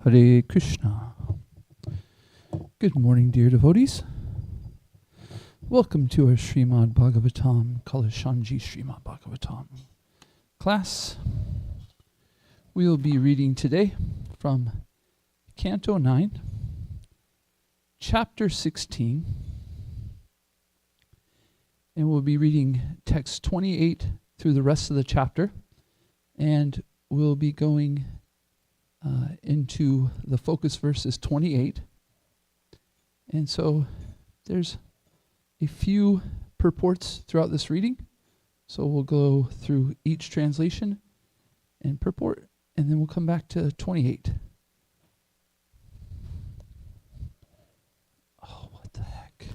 Hare Krishna. Good morning, dear devotees. Welcome to our Srimad Bhagavatam, Kalashanji Srimad Bhagavatam class. We will be reading today from Canto 9, Chapter 16, and we'll be reading text 28 through the rest of the chapter, and we'll be going into the focus verses 28. And so there's a few purports throughout this reading. So we'll go through each translation and purport, and then we'll come back to 28. Oh, what the heck?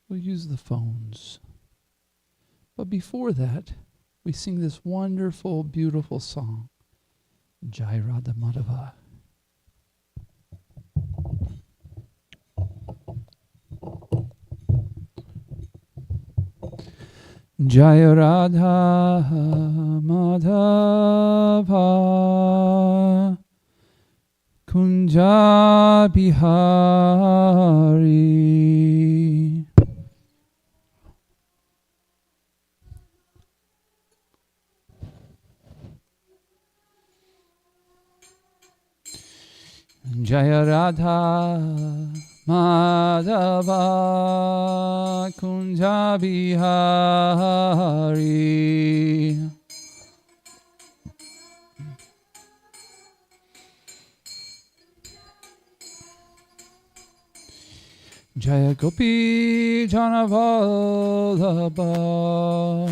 We'll use the phones. But before that, we sing this wonderful, beautiful song, Jai Radha Madhava. Jai Radha Madhava Kunja Bihari. Jaya Radha Madhava Kunja Bihari. Jaya Gopi Janavallabha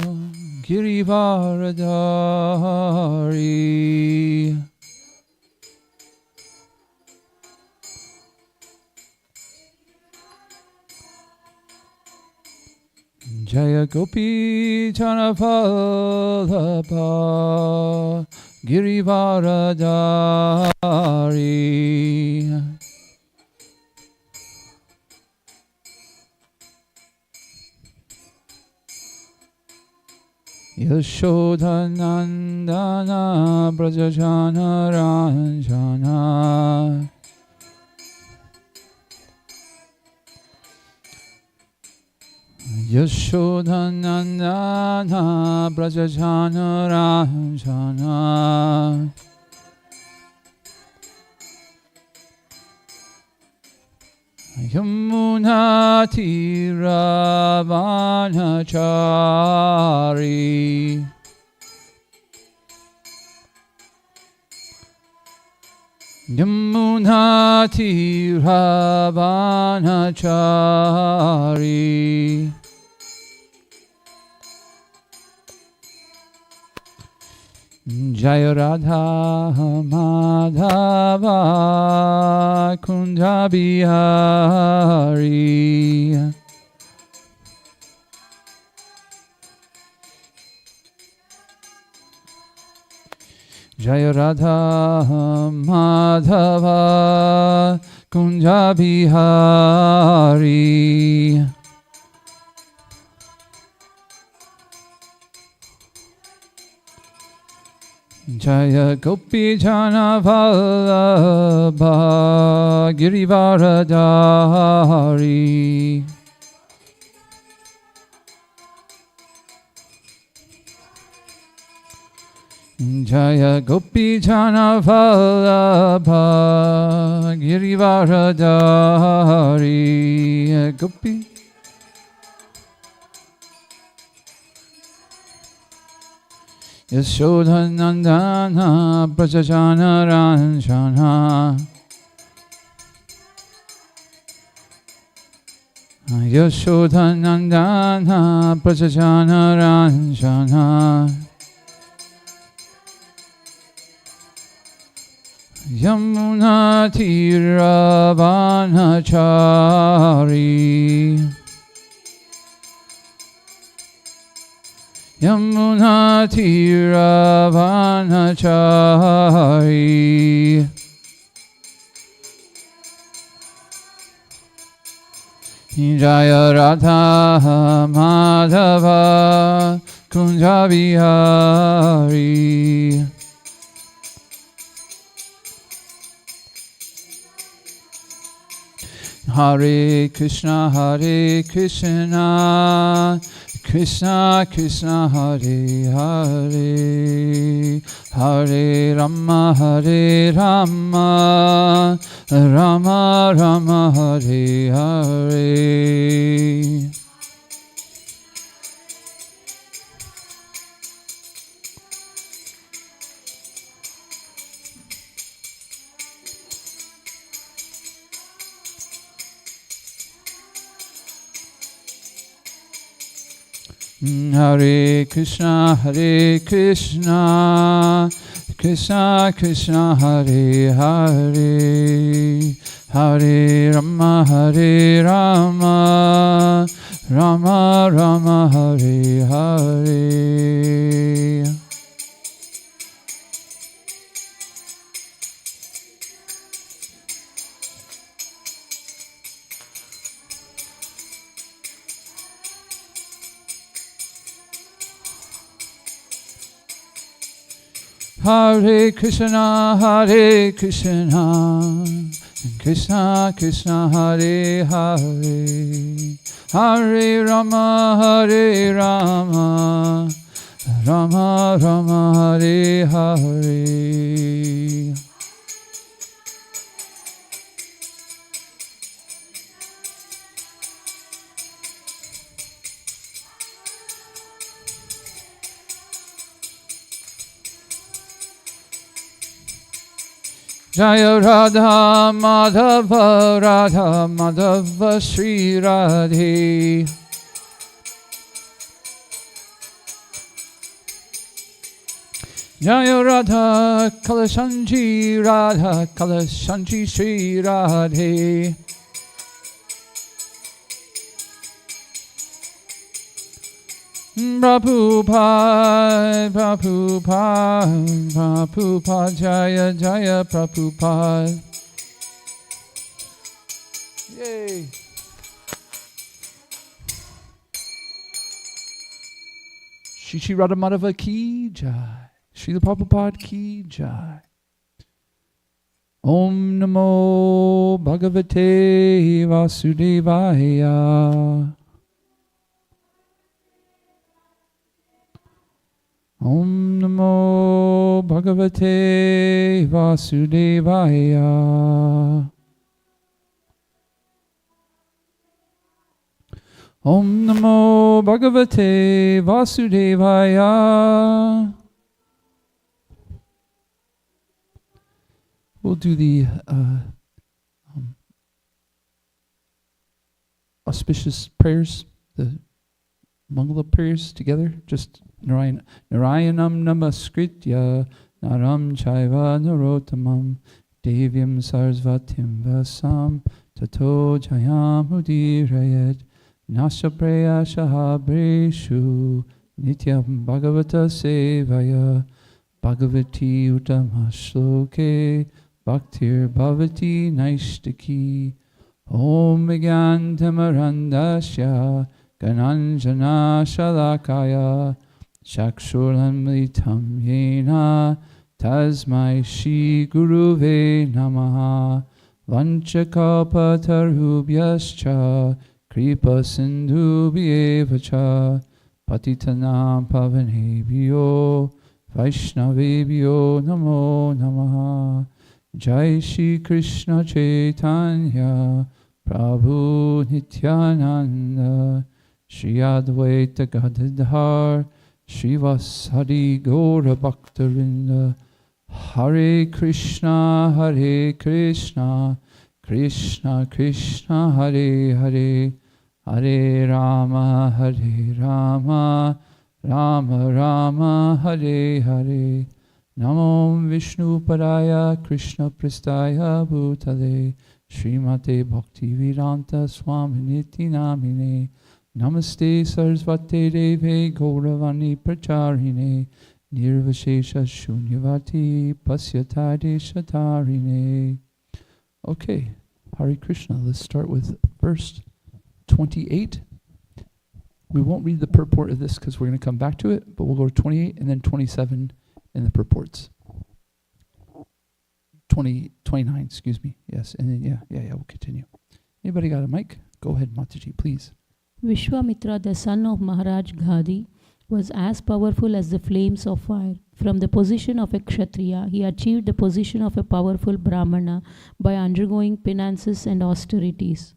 Girivaradari. Jaya Gopi Janavallabha Girivaradari. Yashodhanandana Brajajana Ranjana. Yashodhanandana Brajajana Ranjana. Yamuna Tiravanachari. Yamuna Tiravanachari. Jaya Radha Madhava Kunja Bihari. Jaya Radha Madhava Kunja Bihari. Jaya Gopi Janavallabha Girivaradari. Jaya Gopi Janavallabha Girivaradari. Gopi Yashodhanandana Brajajana Ranjana. Yashodhanandana Brajajana Ranjana. Yamuna Tiravanachari. Yamuna Tiravanachari. Jaya Radha Madhava Kunja Bihari. Hare Krishna, Krishna Krishna, Hare Hare, Hare Rama, Rama Rama, Hare Hare. Hare Krishna, Krishna Krishna, Hare Hare, Hare Rama, Rama Rama, Hare Hare. Hare Krishna, Krishna Krishna, Hare Hare, Hare Rama, Rama Rama, Hare Hare. Jaya Radha Madhava Shri Radhe. Jaya Radha Kalashanji Shri Radhe. Prabhupada, Jaya Prabhupada. Yay. Shri Radha Madhava ki jai. Srila Prabhupada ki jai. Om Namo Bhagavate Vasudevaya. Om Namo Bhagavate Vasudevaya. Om Namo Bhagavate Vasudevaya. We'll do the auspicious prayers, the Mangala prayers together. Just Narayanam Namaskritya Naram Chaiva Narotamam Devyam Sarasvatim Vasam Tato Jayam Udirayet Nashapreya Shahabreshu Nityam Bhagavata Sevaya Bhagavati Utamashloke Bhaktir Bhavati Naishtaki Om Vigyantamarandasya Gananjana Shalakaya Chakshuramritam Yena Tasmai Shri Guruve Namaha Vanchakalpatarubhyascha Kripa Sindhubhyevacha Patitanam Pavanebhyo Vaishnavebhyo Namo Namaha. Jai Shri Krishna Chaitanya Prabhu Nityananda Shri Advaita Gadadhar Srivasadi Gaura Bhaktarinda. Hare Krishna, Krishna Krishna, Hare Hare, Hare Rama, Rama Rama, Hare Hare. Namo Vishnu Padaya Krishna Pristaya Bhutale Srimate Bhaktivedanta Swami Niti Namine. Namaste Sarasvate Deve Gauravani Pracharine Nirvashesha Shunyavati Pasyatade Shatarine. Okay, Hare Krishna. Let's start with verse 28. We won't read the purport of this because we're going to come back to it, but we'll go to 28 and then 27 in the purports. 29, excuse me. Yes, and then yeah, we'll continue. Anybody got a mic? Go ahead, Mataji, please. Vishwamitra, the son of Maharaj Ghadi, was as powerful as the flames of fire. From the position of a Kshatriya, he achieved the position of a powerful Brahmana by undergoing penances and austerities.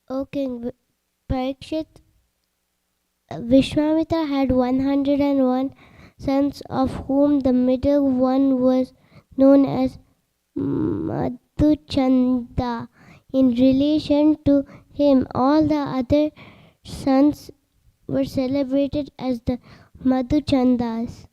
O King Parikshit, Vishwamitra had 101 sons, of whom the middle one was known as Madhuchanda. In relation to him, all the other sons were celebrated as the Madhuchandas.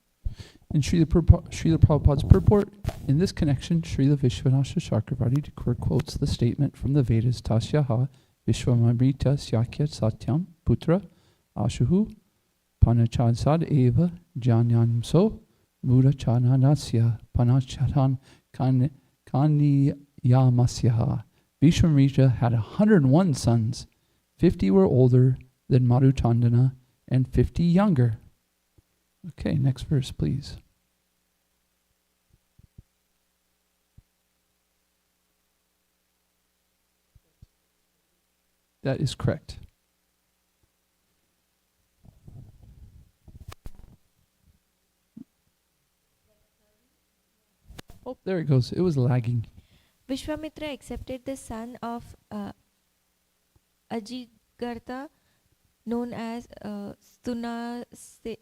In Srila Prabhupada's purport, in this connection, Srila Vishwanatha Chakravarti quotes the statement from the Vedas, Tasyaha Vishwamamrita Syakya Satyam Putra Ashuhu Panachansad Eva Janyanso Mudachananasya Panachatan Kanyamasyaha. Vishwamrita had 101 sons. 50 were older than Madhuchandana and 50 younger. Okay, next verse, please. That is correct. Oh, there it goes. It was lagging. Vishwamitra accepted the son of Ajigartha, known as Stunasepa,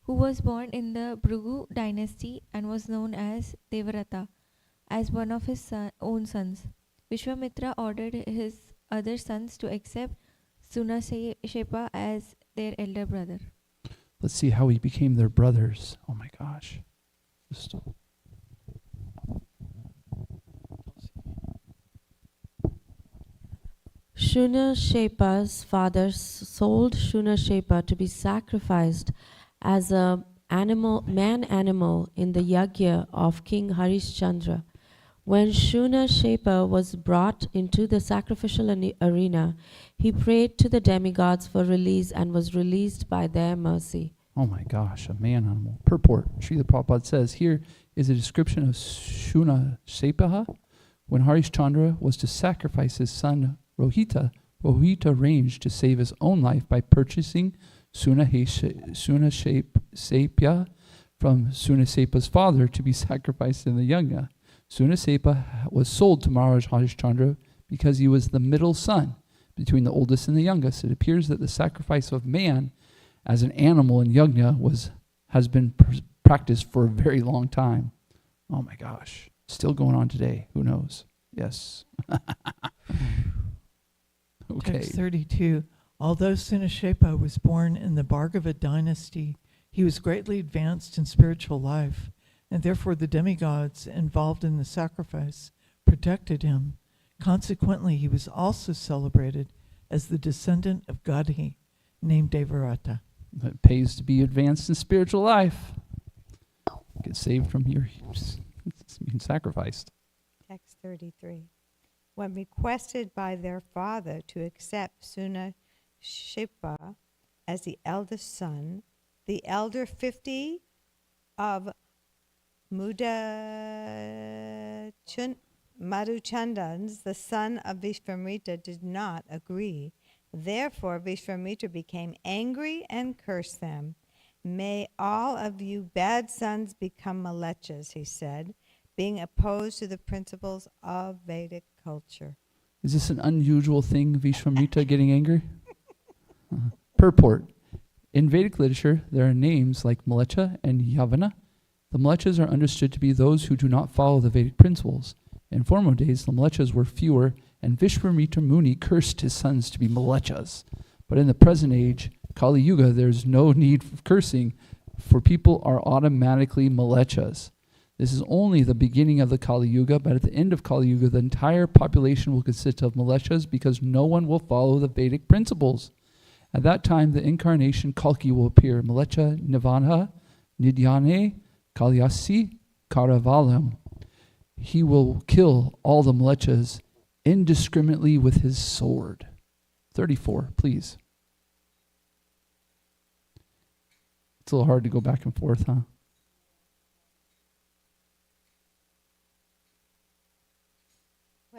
who was born in the Bhrigu dynasty and was known as Devarata, as one of his own sons. Vishwamitra ordered his other sons to accept Stunasepa as their elder brother. Let's see how he became their brothers. Oh my gosh. Shunashepa's father sold Shunashepa to be sacrificed as a man animal in the yagya of King Harishchandra. When Shunashepa was brought into the sacrificial arena, he prayed to the demigods for release and was released by their mercy. Oh my gosh, a man animal. Purport. Srila Prabhupada says here is a description of Shunashepa. When Harishchandra was to sacrifice his son Rohita arranged to save his own life by purchasing Sunasepya from Sunasepa's father to be sacrificed in the yajna. Sunasepa was sold to Maharaj Harishchandra because he was the middle son between the oldest and the youngest. It appears that the sacrifice of man as an animal in yajna has been practiced for a very long time. Oh my gosh. Still going on today. Who knows? Yes. Okay. Text 32. Although Sunashepa was born in the Bhargava dynasty, he was greatly advanced in spiritual life, and therefore the demigods involved in the sacrifice protected him. Consequently, he was also celebrated as the descendant of Gadhi, named Devarata. It pays to be advanced in spiritual life. Get saved from your being sacrificed. Text 33. When requested by their father to accept Sunashepa as the eldest son, the elder 50 of Madhuchandans, the son of Vishwamitra, did not agree. Therefore, Vishwamitra became angry and cursed them. May all of you bad sons become malechas, he said, being opposed to the principles of Vedic culture. Is this an unusual thing, Vishwamitra getting angry? Purport. In Vedic literature, there are names like Malecha and Yavana. The Malechas are understood to be those who do not follow the Vedic principles. In former days, the Malechas were fewer, and Vishwamitra Muni cursed his sons to be Malechas. But in the present age, Kali Yuga, there's no need for cursing, for people are automatically Malechas. This is only the beginning of the Kali Yuga, but at the end of Kali Yuga, the entire population will consist of Malechas because no one will follow the Vedic principles. At that time, the incarnation Kalki will appear. Malecha Nivana Nidyane Kalyasi Karavalam. He will kill all the Malechas indiscriminately with his sword. 34, please. It's a little hard to go back and forth, huh?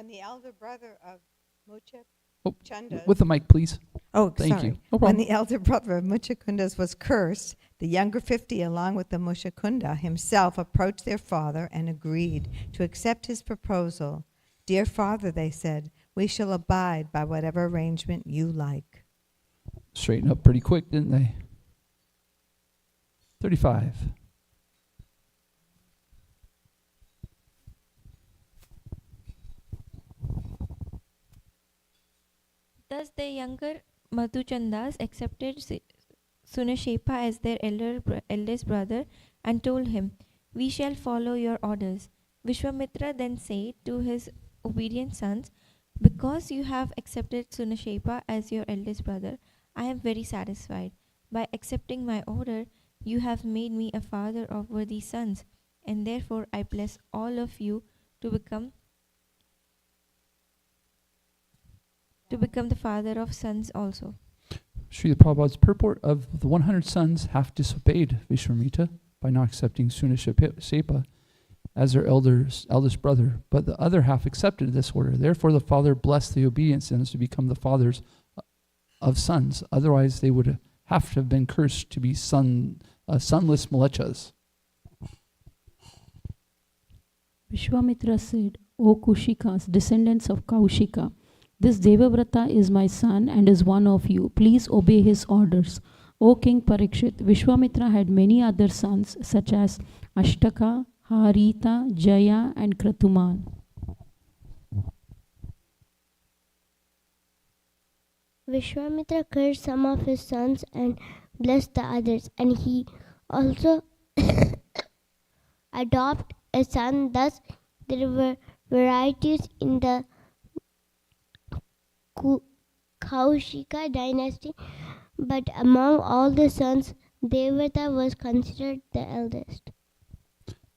When the elder brother of Oh, Muchakundas, with the mic, please. oh, Thank sorry. you. No When problem. the elder brother of Muchakundas was cursed, the younger 50, along with the Muchakunda himself, approached their father and agreed to accept his proposal. Dear father, they said, we shall abide by whatever arrangement you like. Straightened up pretty quick, didn't they? 35. Thus the younger Madhuchandas accepted Sunashepa as their eldest brother and told him, we shall follow your orders. Vishwamitra then said to his obedient sons, because you have accepted Sunashepa as your eldest brother, I am very satisfied. By accepting my order, you have made me a father of worthy sons, and therefore I bless all of you to become the father of sons also. Srila Prabhupada's purport of the 100 sons half disobeyed Vishwamitra by not accepting Sunashepa as their eldest brother, but the other half accepted this order. Therefore, the father blessed the obedient sons to become the fathers of sons. Otherwise, they would have to have been cursed to be sonless Malechas. Vishwamitra said, O Kushikas, descendants of Kaushika, this Devavrata is my son and is one of you. Please obey his orders. O King Parikshit, Vishwamitra had many other sons such as Ashtaka, Harita, Jaya and Kratuman. Vishwamitra cursed some of his sons and blessed the others, and he also adopted a son. Thus, there were varieties in the Kaushika dynasty, but among all the sons, Devata was considered the eldest.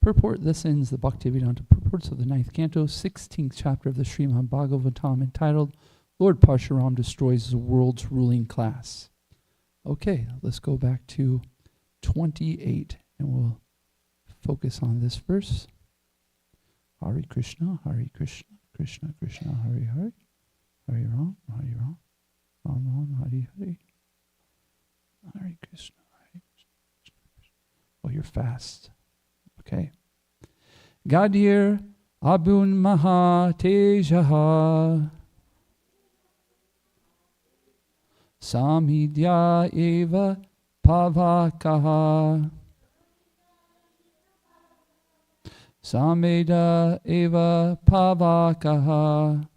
Purport. This ends the Bhaktivedanta purports of the 9th canto, 16th chapter of the Srimad Bhagavatam, entitled Lord Parshuram Destroys the World's Ruling Class. Okay, let's go back to 28, and we'll focus on this verse. Hare Krishna, Krishna Krishna, Hare Hare, Hare Ram, Ram Ram, Hare Hare, Hare Krishna, Hare Krishna. Oh, you're fast. Okay. Gadir Abun Maha Tejaha Samidya Eva Pavakaha Sameda Eva Pavakaha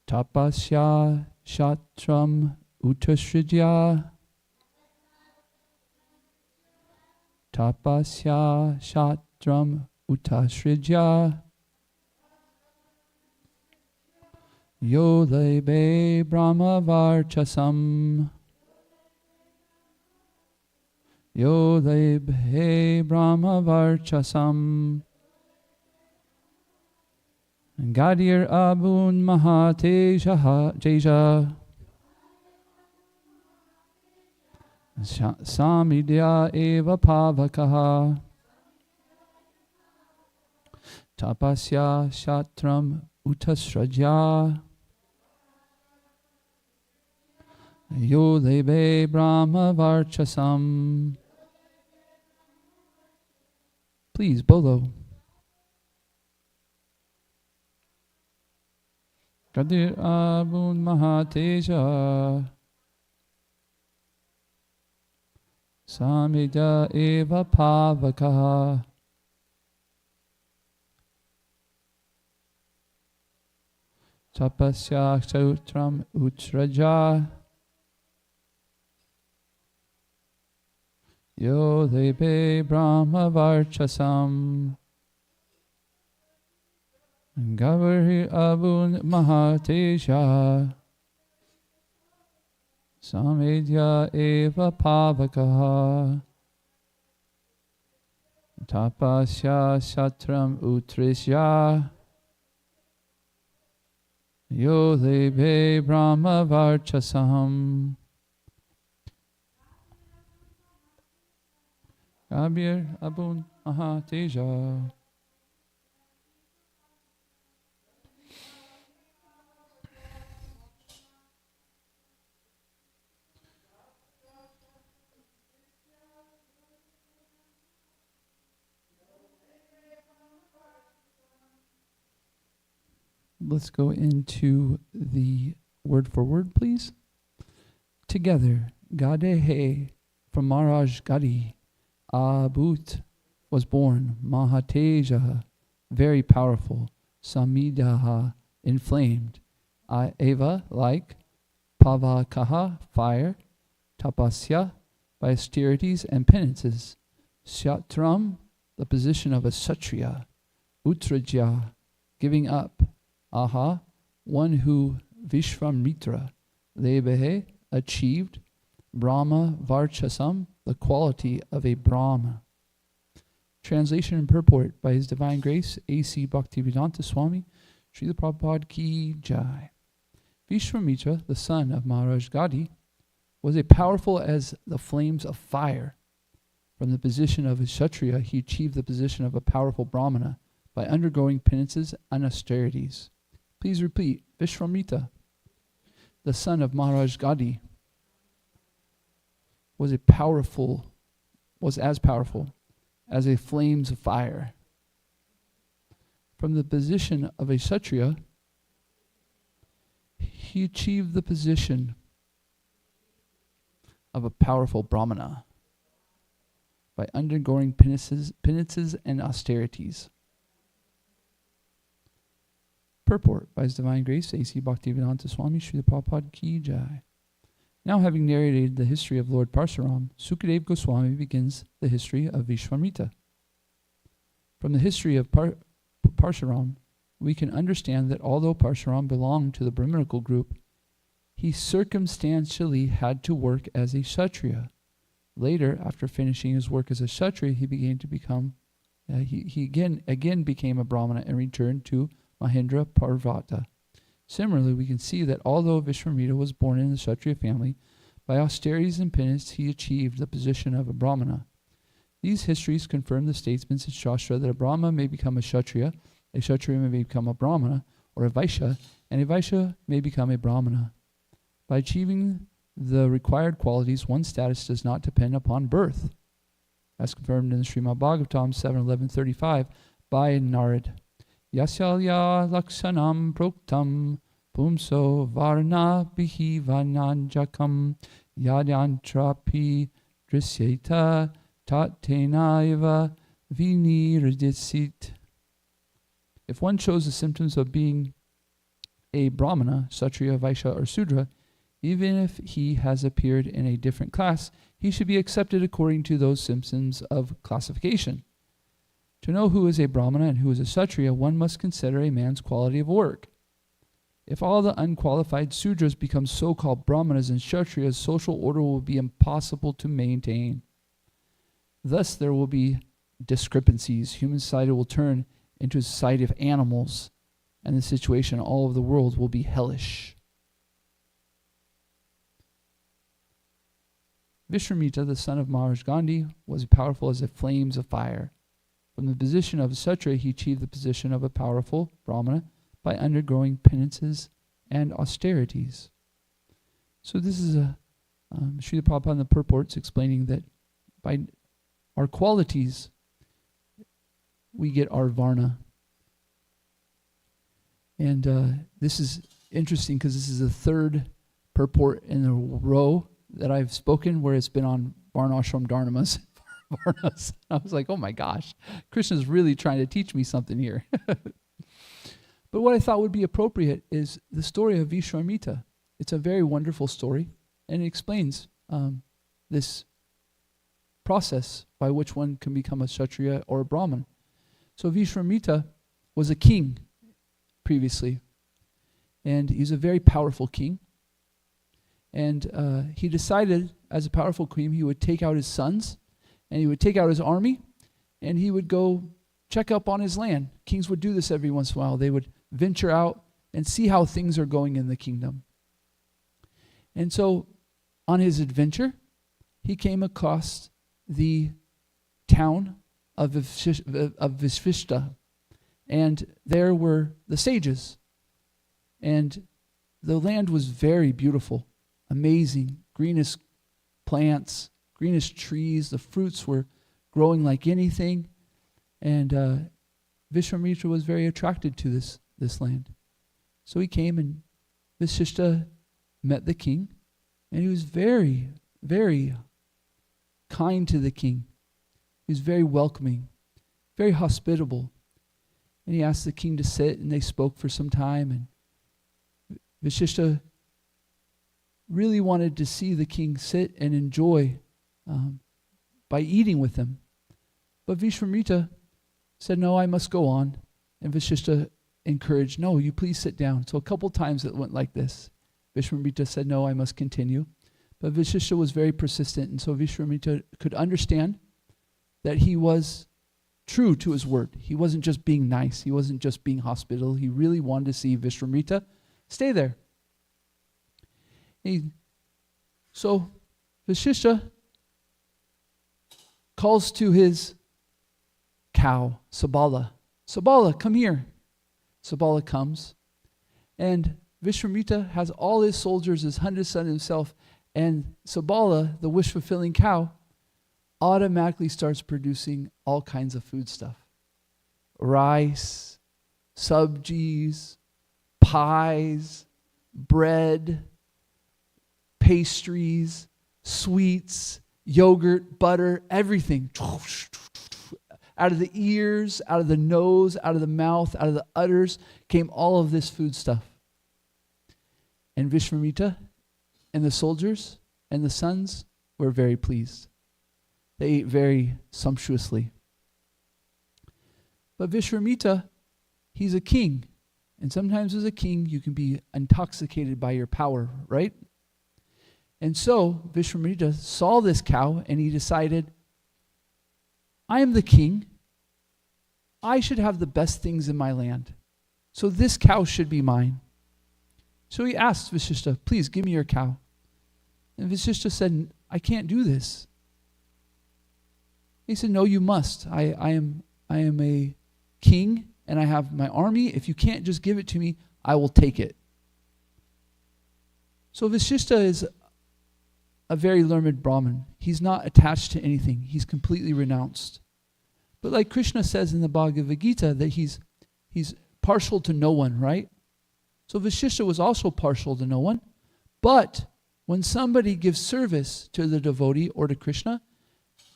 Tapasya Shatram Utasridya Tapasya Shatram Utasridya Yolebe Brahma Varchasam Yolebe Brahma Varchasam Gadir Abun Mahateja Teja Samidya Eva Pavakaha Tapasya Shatram Utasrajya Yolebe Brahma Varchasam. Please, Bolo. Gadir Abun Mahateja Samida Eva Pavakaha Tapasya Sautram Utsraja Yolebe Brahma Varchasam Gavari Abun Mahateja Samedya Eva Pavakaha Tapasya Satram Utrisya Yolebe Brahma Varchasam. Kabir Abun Mahateja Let's go into the word for word, please. Together, Gadehe from Maharaj Gadi, Abut was born, Mahateja, very powerful, Samidaha, inflamed, Eva, like, Pavakaha, fire, Tapasya, by austerities and penances, Shatram, the position of a Kshatriya, Utraja, giving up, Aha, one who Vishvamitra, Lebehe, achieved, Brahma Varchasam, the quality of a Brahma. Translation and purport by His Divine Grace, A.C. Bhaktivedanta Swami, Srila Prabhupada Ki Jai. Vishvamitra, the son of Maharaj Gadi, was as powerful as the flames of fire. From the position of a Kshatriya, he achieved the position of a powerful Brahmana by undergoing penances and austerities. Please repeat. Vishvamitra, the son of Maharaj Gadi, was as powerful as a flames of fire. From the position of a Kshatriya, he achieved the position of a powerful Brahmana by undergoing penances and austerities. Purport by His Divine Grace, A.C. Bhaktivedanta Swami, Srila Prabhupada Ki Jai. Now, having narrated the history of Lord Parshuram, Sukadeva Goswami begins the history of Vishvamitra. From the history of Parshuram, we can understand that although Parshuram belonged to the Brahminical group, he circumstantially had to work as a Kshatriya. Later, after finishing his work as a Kshatriya, he began to become, he again became a Brahmana and returned to Mahendra Parvata. Similarly, we can see that although Vishvamitra was born in the Kshatriya family, by austerities and penance he achieved the position of a Brahmana. These histories confirm the statements in Shastra that a Brahmana may become a Kshatriya may become a Brahmana, or a Vaishya, and a Vaishya may become a Brahmana. By achieving the required qualities, one's status does not depend upon birth, as confirmed in the Srimad Bhagavatam 7.11.35 by Narad. Yasyalya lakshanam proktam pumso varna bihi vananjakam yadyantrapi drisyeta tatena viniradisit. If one shows the symptoms of being a Brahmana, Kshatriya, Vaishya, or Sudra, even if he has appeared in a different class, he should be accepted according to those symptoms of classification. To know who is a Brahmana and who is a Kshatriya, one must consider a man's quality of work. If all the unqualified Sudras become so-called Brahmanas and Kshatriyas, social order will be impossible to maintain. Thus there will be discrepancies. Human society will turn into a society of animals, and the situation all over the world will be hellish. Vishvamitra, the son of Maharaj Gandhi, was powerful as the flames of fire. From the position of a Kshatriya, he achieved the position of a powerful Brahmana by undergoing penances and austerities. So this is Srila Prabhupada in the purports explaining that by our qualities, we get our varna. And this is interesting because this is the third purport in a row that I've spoken where it's been on Varnashram Dharmas. Varnas. I was like, oh my gosh, Krishna's really trying to teach me something here. But what I thought would be appropriate is the story of Vishvamitra. It's a very wonderful story, and it explains this process by which one can become a Kshatriya or a Brahman. So Vishvamitra was a king previously, and he's a very powerful king. And he decided, as a powerful king, he would take out his sons, and he would take out his army, and he would go check up on his land. Kings would do this every once in a while. They would venture out and see how things are going in the kingdom. And so, on his adventure, he came across the town of Vishvishta, and there were the sages. And the land was very beautiful, amazing, greenest plants, greenest trees. The fruits were growing like anything. And Vishvamitra was very attracted to this land. So he came, and Vasishta met the king, and he was very, very kind to the king. He was very welcoming, very hospitable. And he asked the king to sit, and they spoke for some time, and Vasishta really wanted to see the king sit and enjoy by eating with them. But Vishwamitra said, no, I must go on. And Vasishta encouraged, no, you please sit down. So a couple times it went like this. Vishwamitra said, no, I must continue. But Vasishta was very persistent, and so Vishwamitra could understand that he was true to his word. He wasn't just being nice. He wasn't just being hospitable. He really wanted to see Vishwamitra stay there. So Vasishta calls to his cow, Sabala. Sabala, come here. Sabala comes, and Vishwamitra has all his soldiers, his 100 sons himself, and Sabala, the wish-fulfilling cow, automatically starts producing all kinds of food stuff. Rice, sabjis, pies, bread, pastries, sweets, yogurt, butter, everything. Out of the ears, out of the nose, out of the mouth, out of the udders came all of this food stuff. And Vishwamitra and the soldiers and the sons were very pleased. They ate very sumptuously. But Vishwamitra, he's a king. And sometimes as a king, you can be intoxicated by your power, right? And so Vishwamitra saw this cow, and he decided, I am the king. I should have the best things in my land. So this cow should be mine. So he asked Vasishta, please give me your cow. And Vasishta said, I can't do this. He said, no, you must. I am a king, and I have my army. If you can't just give it to me, I will take it. So Vasishta is a very learned Brahmin. He's not attached to anything. He's completely renounced. But like Krishna says in the Bhagavad Gita, that he's partial to no one, right? So Vasishta was also partial to no one. But when somebody gives service to the devotee or to Krishna,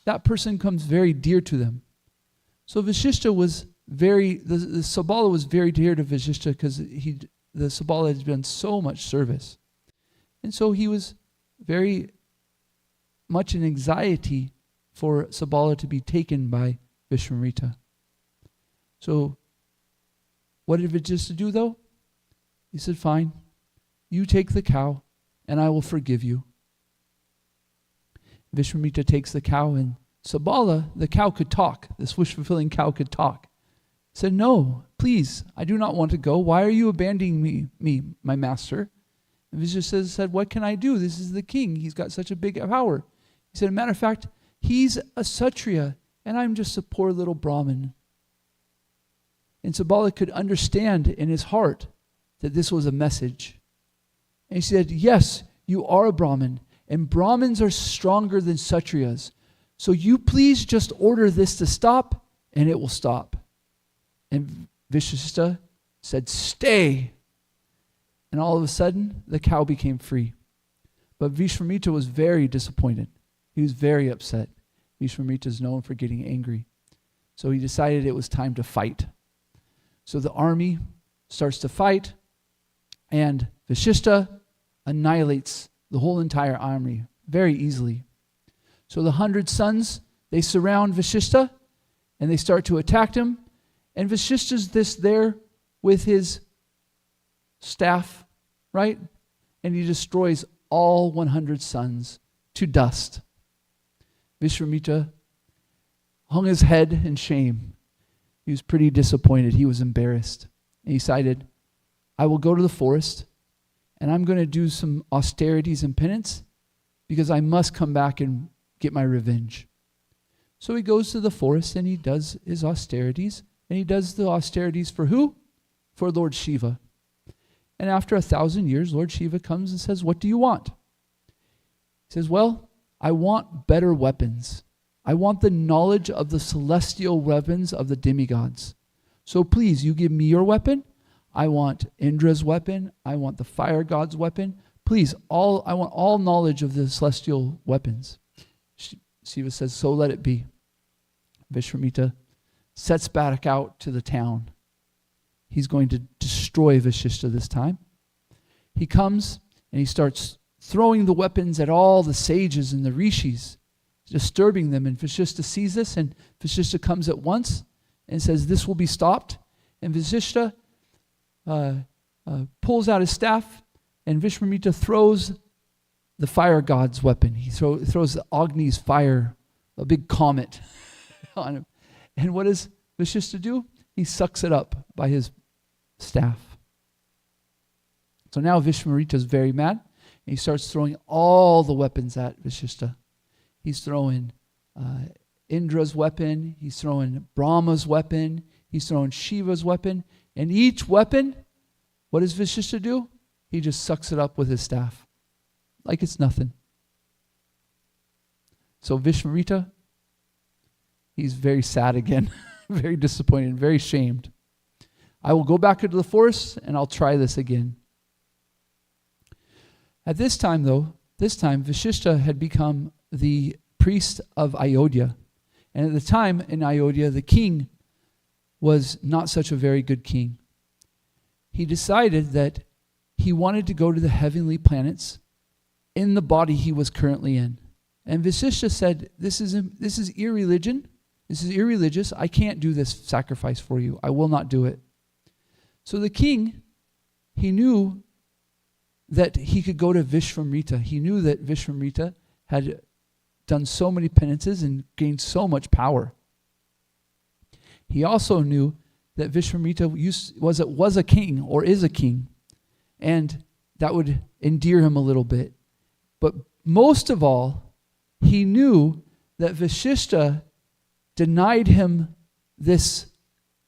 that person comes very dear to them. So Vasishta was the Sabala was very dear to Vasishta because the Sabala had done so much service. And so he was very much in anxiety for Sabala to be taken by Vishwamitra. So what did Vasishta do though? He said, fine, you take the cow and I will forgive you. Vishwamitra takes the cow, and Sabala, the cow, could talk. This wish-fulfilling cow could talk. He said, no, please, I do not want to go. Why are you abandoning me, my master? And Vasishta said, what can I do? This is the king. He's got such a big power. He said, as a matter of fact, he's a Kshatriya, and I'm just a poor little Brahmin. And Sabala could understand in his heart that this was a message. And he said, yes, you are a Brahmin, and Brahmins are stronger than Kshatriyas. So you please just order this to stop, and it will stop. And Vasishta said, stay. And all of a sudden, the cow became free. But Vishwamitra was very disappointed. He was very upset. Vishwamitra is known for getting angry. So he decided it was time to fight. So the army starts to fight, and Vasishta annihilates the whole entire army very easily. So the 100 sons, they surround Vasishta, and they start to attack him. And Vasishta's there with his staff, right? And he destroys all 100 sons to dust. Vishwamitra hung his head in shame. He was pretty disappointed. He was embarrassed. And he decided, I will go to the forest, and I'm going to do some austerities and penance because I must come back and get my revenge. So he goes to the forest, and he does his austerities. And he does the austerities for who? For Lord Shiva. And after 1,000 years, Lord Shiva comes and says, what do you want? He says, well, I want better weapons. I want the knowledge of the celestial weapons of the demigods. So please, you give me your weapon. I want Indra's weapon. I want the fire god's weapon. Please, I want all knowledge of the celestial weapons. Shiva says, so let it be. Vishwamitra sets back out to the town. He's going to destroy Vashishta this time. He comes and he starts throwing the weapons at all the sages and the rishis, disturbing them. And Vashishta sees this, and Vashishta comes at once and says, this will be stopped. And Vashishta pulls out his staff, and Vishwamitra throws the fire god's weapon. He throws the Agni's fire, a big comet on him. And what does Vashishta do? He sucks it up by his staff. So now Vishwamitra is very mad, and he starts throwing all the weapons at Vashishta. He's throwing Indra's weapon, he's throwing Brahma's weapon, he's throwing Shiva's weapon, and each weapon, what does Vashishta do? He just sucks it up with his staff, like it's nothing. So Vishwamitra, he's very sad again, very disappointed, very shamed. I will go back into the forest and I'll try this again. At this time, Vashishta had become the priest of Ayodhya. And at the time in Ayodhya, the king was not such a very good king. He decided that he wanted to go to the heavenly planets in the body he was currently in. And Vashishta said, this is irreligion. This is irreligious. I can't do this sacrifice for you. I will not do it. So the king, he knew that he could go to Vishwamitra. He knew that Vishwamitra had done so many penances and gained so much power. He also knew that Vishwamitra was a king or is a king, and that would endear him a little bit. But most of all, he knew that Vashishta denied him this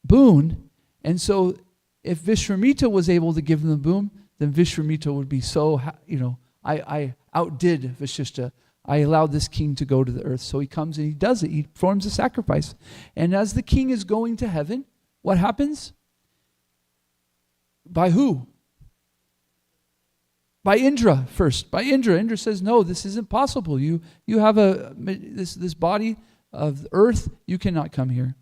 boon, and so if Vishwamitra was able to give him the boon, then Vishwamitra would be so, I outdid Vashishta. I allowed this king to go to the earth. So he comes and he does it. He performs a sacrifice. And as the king is going to heaven, what happens? By who? By Indra first. By Indra. Indra says, no, this isn't possible. You have this body of earth. You cannot come here.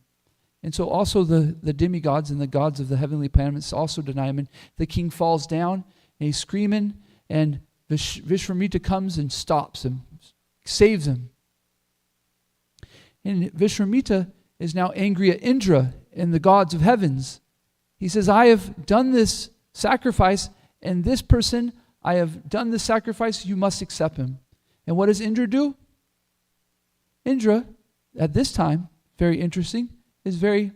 And so also the demigods and the gods of the heavenly planets also deny him. And the king falls down and he's screaming, and Vishwamitra comes and stops him, saves him. And Vishwamitra is now angry at Indra and the gods of heavens. He says, I have done this sacrifice, and this person, I have done this sacrifice, you must accept him. And what does Indra do? Indra, at this time, very interesting, is very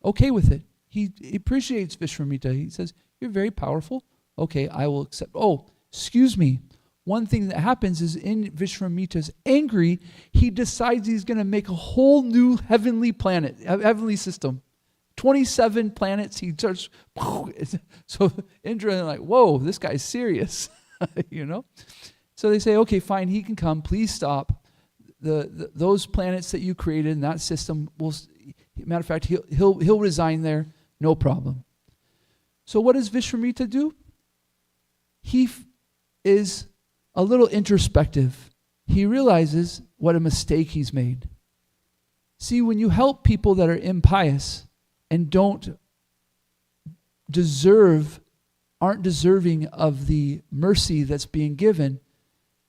okay with it. He appreciates Vishwamitra. He says, you're very powerful. Okay, I will accept. Oh, excuse me. One thing that happens is in Vishwamitra's angry, he decides he's going to make a whole new heavenly planet, heavenly system. 27 planets. He starts, so Indra like, whoa, this guy's serious, So they say, okay, fine, he can come. Please stop. Those planets that you created in that system will. Matter of fact, he'll resign there, no problem. So what does Vishwamitra do? He is a little introspective. He realizes what a mistake he's made. See, when you help people that are impious and aren't deserving of the mercy that's being given,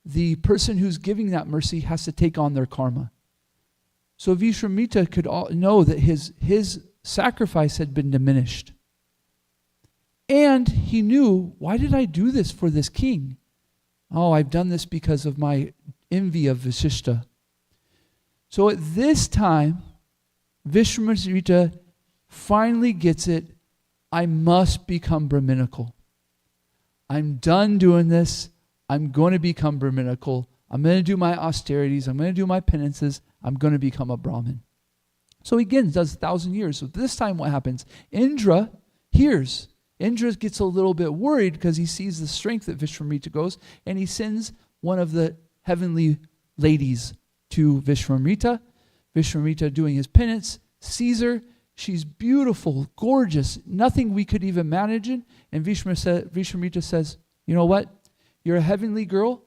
the person who's giving that mercy has to take on their karma. So Vishwamitra could know that his sacrifice had been diminished. And he knew, why did I do this for this king? Oh, I've done this because of my envy of Vashishta. So at this time, Vishwamitra finally gets it. I must become Brahminical. I'm done doing this. I'm going to become Brahminical. I'm going to do my austerities. I'm going to do my penances. I'm going to become a Brahmin. So again, does 1,000 years. So this time what happens? Indra hears. Indra gets a little bit worried because he sees the strength that Vishwamitra goes, and he sends one of the heavenly ladies to Vishwamitra. Vishwamitra doing his penance, sees her. She's beautiful, gorgeous, nothing we could even imagine. And Vishwamitra says, you know what? You're a heavenly girl.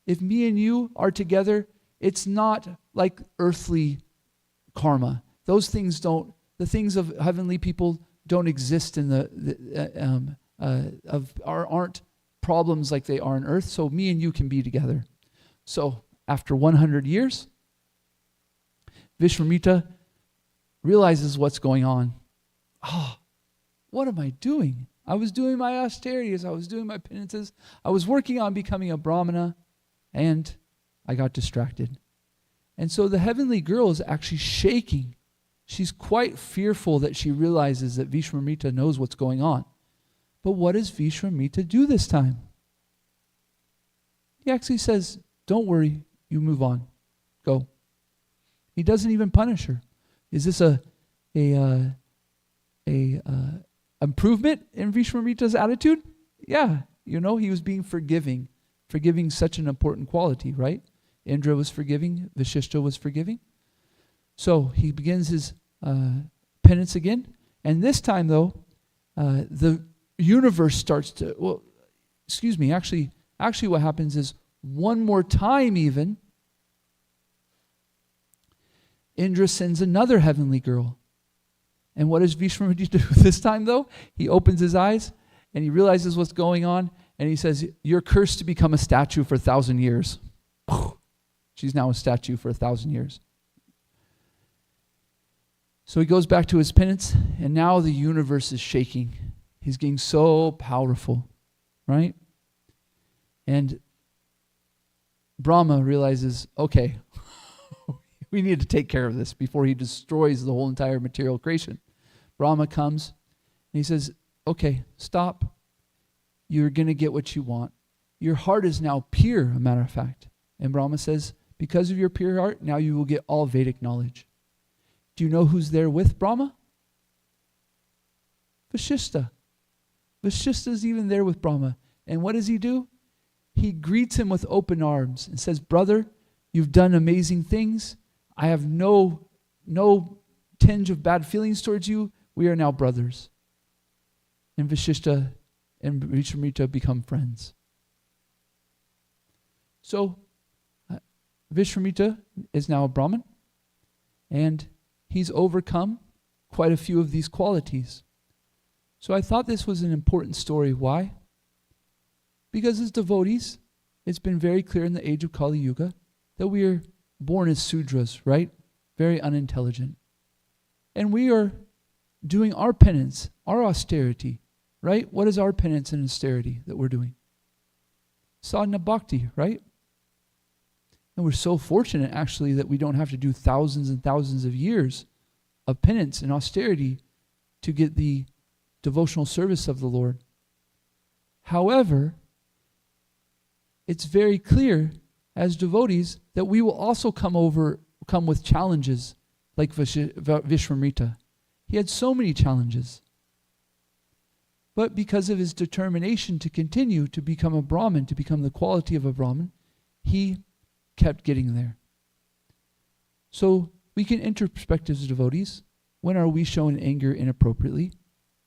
If me and you are together, it's not like earthly karma. Those things don't, the things of heavenly people don't exist in aren't problems like they are on earth. So me and you can be together. So after 100 years, Vishwamitra realizes what's going on. What am I doing? I was doing my austerities. I was doing my penances. I was working on becoming a brahmana, and I got distracted. And so the heavenly girl is actually shaking. She's quite fearful that she realizes that Vishwamitra knows what's going on. But what does Vishwamitra do this time? He actually says, don't worry, you move on. Go. He doesn't even punish her. Is this a improvement in Vishwamitra's attitude? Yeah, he was being forgiving. Forgiving such an important quality, right? Indra was forgiving, Vashishta was forgiving. So he begins his penance again, and this time though, the universe starts to, actually what happens is one more time even, Indra sends another heavenly girl. And what does Vishwamitra do this time though? He opens his eyes and he realizes what's going on, and he says, you're cursed to become a statue for 1,000 years. She's now a statue for 1,000 years. So he goes back to his penance, and now the universe is shaking. He's getting so powerful, right? And Brahma realizes, okay, we need to take care of this before he destroys the whole entire material creation. Brahma comes, and he says, okay, stop. You're going to get what you want. Your heart is now pure, a matter of fact. And Brahma says, because of your pure heart, now you will get all Vedic knowledge. Do you know who's there with Brahma? Vashishta. Vashishta's even there with Brahma. And what does he do? He greets him with open arms and says, brother, you've done amazing things. I have no tinge of bad feelings towards you. We are now brothers. And Vashishta and Vishwamitra become friends. So, Vishwamitra is now a Brahmin, and he's overcome quite a few of these qualities. So I thought this was an important story. Why? Because as devotees, it's been very clear in the age of Kali Yuga that we are born as Sudras, right? Very unintelligent. And we are doing our penance, our austerity, right? What is our penance and austerity that we're doing? Sadhana bhakti, right? And we're so fortunate, actually, that we don't have to do thousands and thousands of years of penance and austerity to get the devotional service of the Lord. However, it's very clear as devotees that we will also come with challenges like Vishwamitra. He had so many challenges. But because of his determination to continue to become a Brahmin, to become the quality of a Brahmin, he kept getting there. So we can introspect as devotees. When are we showing anger inappropriately?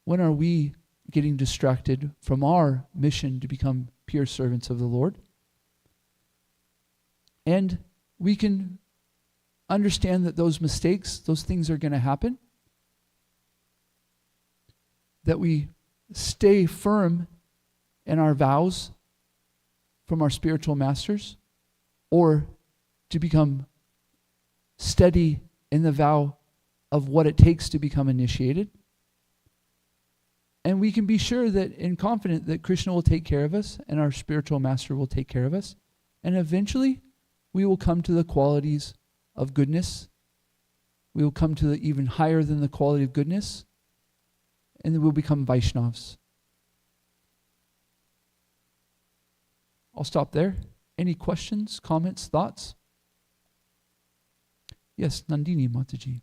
When are we getting distracted from our mission to become pure servants of the Lord? And we can understand that those mistakes, those things are going to happen. That we stay firm in our vows from our spiritual masters, or to become steady in the vow of what it takes to become initiated. And we can be sure that and confident that Krishna will take care of us and our spiritual master will take care of us. And eventually we will come to the qualities of goodness. We will come to the even higher than the quality of goodness. And then we'll become Vaishnavas. I'll stop there. Any questions, comments, thoughts? Yes, Nandini Mataji.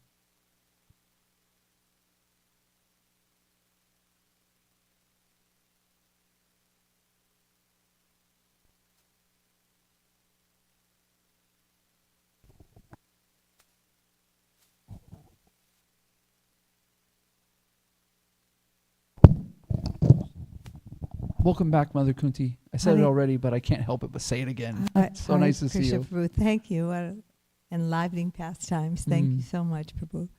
Welcome back, Mother Kunti. I said it Honey. already, but I can't help it but say it again. So nice to see you. Prabhu, thank you. What enlivening pastimes. Thank you so much, Prabhu.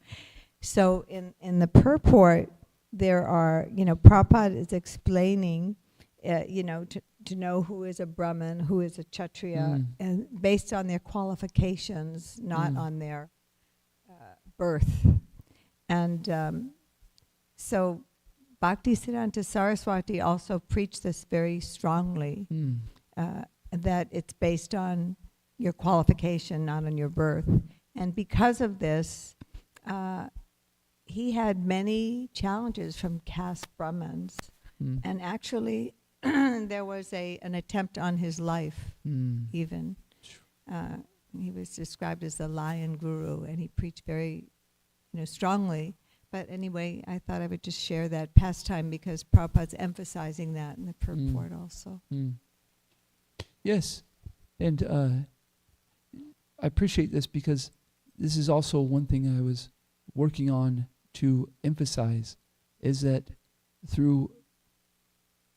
So in the purport, there are, Prabhupada is explaining, to know who is a Brahmin, who is a Kshatriya, and based on their qualifications, not on their birth. And so Bhaktisiddhanta Saraswati also preached this very strongly, that it's based on your qualification, not on your birth. And because of this, he had many challenges from caste Brahmins. And actually, there was an attempt on his life, even. He was described as the lion guru, and he preached very, strongly. But anyway, I thought I would just share that pastime because Prabhupada's emphasizing that in the purport also. Yes, and I appreciate this because this is also one thing I was working on to emphasize, is that through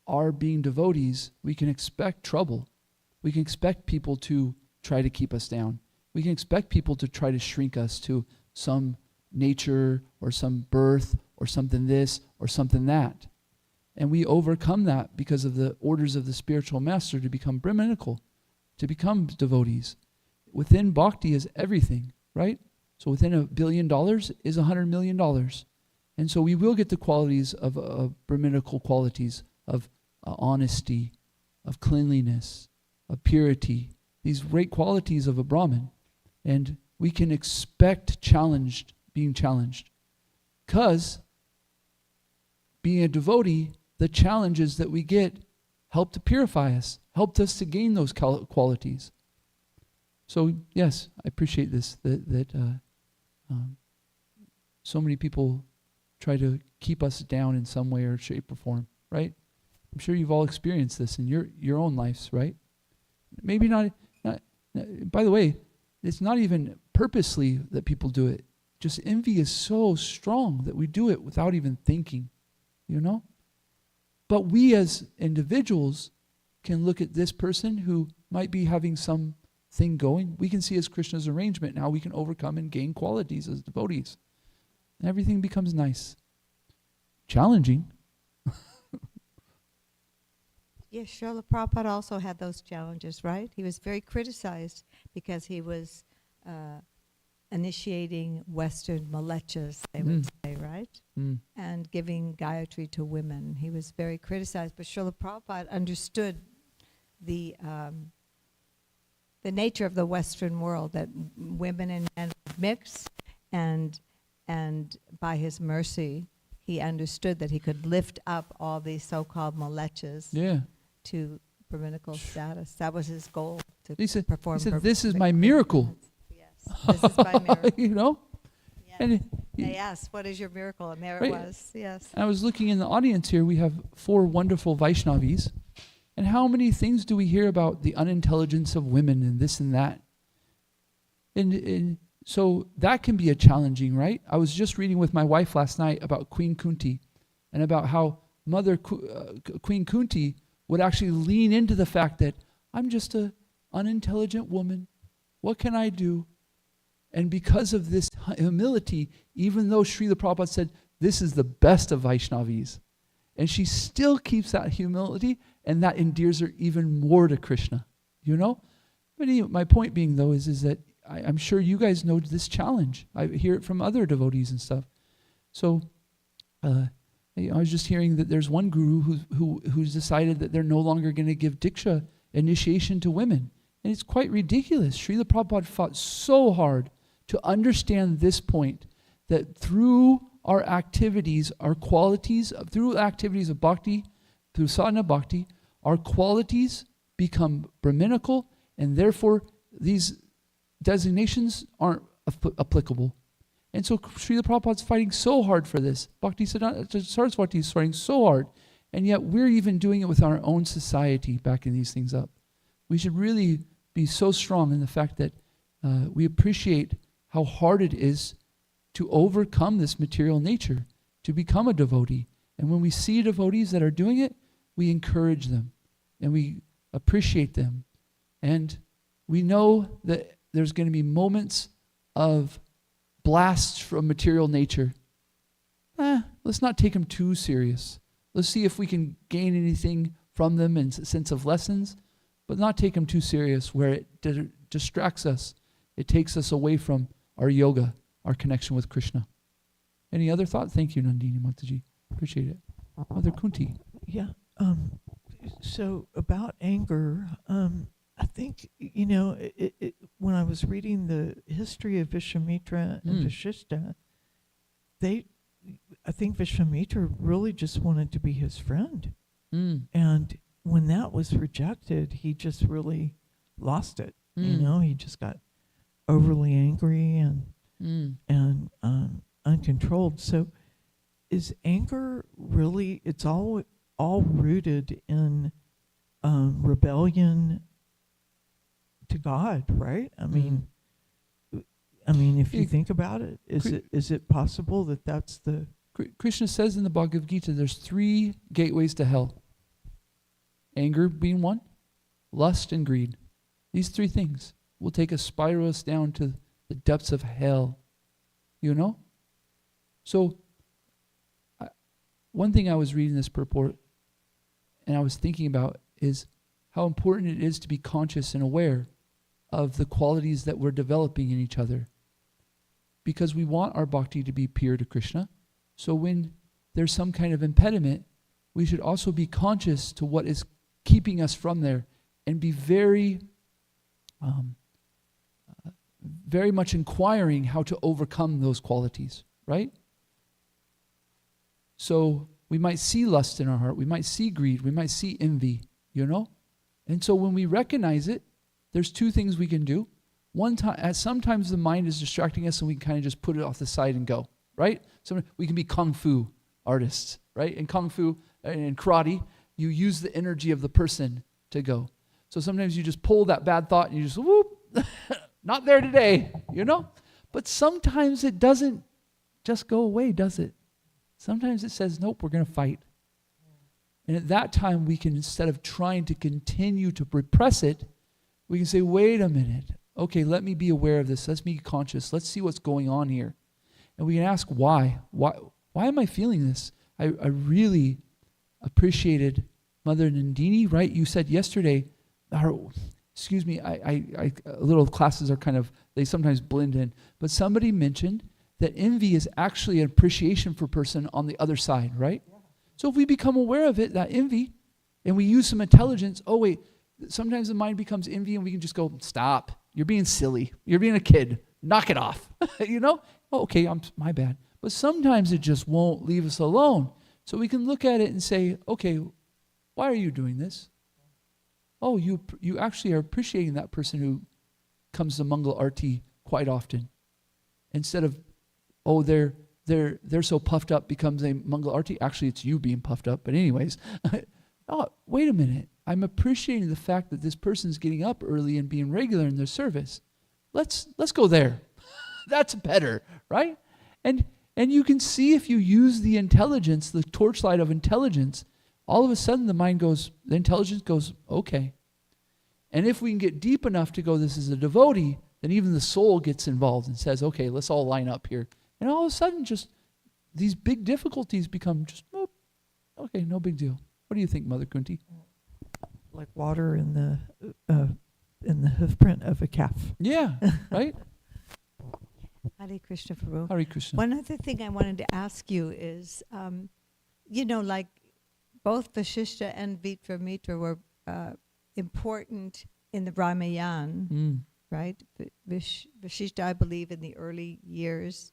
our being devotees, we can expect trouble. We can expect people to try to keep us down. We can expect people to try to shrink us to some nature or some birth or something this or something that. And we overcome that because of the orders of the spiritual master to become Brahminical, to become devotees. Within bhakti is everything, right? So within $1 billion is $100 million. And so we will get the qualities of Brahminical qualities of honesty, of cleanliness, of purity, these great qualities of a Brahmin. And we can expect being challenged. Because being a devotee, the challenges that we get help to purify us, helped us to gain those qualities. So yes, I appreciate this, that so many people try to keep us down in some way or shape or form, right? I'm sure you've all experienced this in your own lives, right? Maybe not, by the way, it's not even purposely that people do it. Just envy is so strong that we do it without even thinking, But we as individuals can look at this person who might be having some thing going. We can see as Krishna's arrangement and how we can overcome and gain qualities as devotees. And everything becomes nice. Challenging. Yes, Srila Prabhupada also had those challenges, right? He was very criticized because he was initiating Western malechas, they would say, right? And giving Gayatri to women. He was very criticized, but Srila Prabhupada understood the nature of the Western world, that women and men mix, and by his mercy, he understood that he could lift up all these so-called malechas to Brahminical status. That was his goal, to perform. He said, this is my miracle. Yes, this is my miracle. Yes. And they asked, what is your miracle? And there right. it was, yes. I was looking in the audience here, we have 4 wonderful Vaishnavis. And how many things do we hear about the unintelligence of women and this and that? And so that can be a challenging, right? I was just reading with my wife last night about Queen Kunti and about how Mother Queen Kunti would actually lean into the fact that I'm just an unintelligent woman. What can I do? And because of this humility, even though Srila Prabhupada said, this is the best of Vaishnavis, and she still keeps that humility, and that endears her even more to Krishna, But anyway, my point being, though, is that I'm sure you guys know this challenge. I hear it from other devotees and stuff. So I was just hearing that there's one guru who's decided that they're no longer going to give Diksha initiation to women. And it's quite ridiculous. Srila Prabhupada fought so hard to understand this point, that through our activities, our qualities, through activities of bhakti, through sadhana bhakti, our qualities become Brahminical, and therefore these designations aren't applicable. And so Srila Prabhupada's fighting so hard for this. Bhaktisiddhanta Saraswati is fighting so hard, and yet we're even doing it with our own society, backing these things up. We should really be so strong in the fact that we appreciate how hard it is to overcome this material nature, to become a devotee. And when we see devotees that are doing it, we encourage them and we appreciate them. And we know that there's going to be moments of blasts from material nature. Let's not take them too serious. Let's see if we can gain anything from them in sense of lessons, but not take them too serious where it distracts us. It takes us away from our yoga, our connection with Krishna. Any other thought? Thank you, Nandini Mataji. Appreciate it. Mother Kunti. Yeah. So about anger, I think, when I was reading the history of Vishwamitra and Vashishta, I think Vishwamitra really just wanted to be his friend. And when that was rejected, he just really lost it. He just got overly angry and uncontrolled. So is anger really, it's all rooted in rebellion to God, right? I mean, if you think about it, is it possible that that's the... Krishna says in the Bhagavad Gita, there's 3 gateways to hell. Anger being one, lust and greed. These 3 things will take us, spiral us down to the depths of hell. So, one thing I was reading this purport and I was thinking about is how important it is to be conscious and aware of the qualities that we're developing in each other. Because we want our bhakti to be pure to Krishna. So when there's some kind of impediment, we should also be conscious to what is keeping us from there and be very, very much inquiring how to overcome those qualities, right? So we might see lust in our heart, we might see greed, we might see envy, And so when we recognize it, there's 2 things we can do. Sometimes the mind is distracting us and we can kind of just put it off the side and go, right? So we can be kung fu artists, right? In kung fu and in karate, you use the energy of the person to go. So sometimes you just pull that bad thought and you just, whoop, not there today, But sometimes it doesn't just go away, does it? Sometimes it says, nope, we're going to fight. And at that time, we can, instead of trying to continue to repress it, we can say, wait a minute. Okay, let me be aware of this. Let's be conscious. Let's see what's going on here. And we can ask why. Why am I feeling this? I really appreciated Mother Nandini, right? You said yesterday, excuse me, little classes are kind of, they sometimes blend in. But somebody mentioned that envy is actually an appreciation for a person on the other side, right? Yeah. So if we become aware of it, that envy, and we use some intelligence, sometimes the mind becomes envy and we can just go, stop. You're being silly. You're being a kid. Knock it off. Okay, my bad. But sometimes it just won't leave us alone. So we can look at it and say, okay, why are you doing this? Oh, you actually are appreciating that person who comes to Mangal Arti quite often. Instead of, they're so puffed up becomes a Mangal Arti. Actually, it's you being puffed up. But anyways, wait a minute. I'm appreciating the fact that this person's getting up early and being regular in their service. Let's go there. That's better, right? And you can see if you use the intelligence, the torchlight of intelligence, all of a sudden the intelligence goes, okay. And if we can get deep enough to go, this is a devotee, then even the soul gets involved and says, okay, let's all line up here. And all of a sudden just these big difficulties become just, okay, no big deal. What do you think, Mother Kunti? Like water in the hoof print of a calf. Yeah, right? Hare Krishna, Prabhu. Hare Krishna. One other thing I wanted to ask you is, like both Vashishta and Vishwamitra were important in the Ramayana, right? Vashishta, I believe, in the early years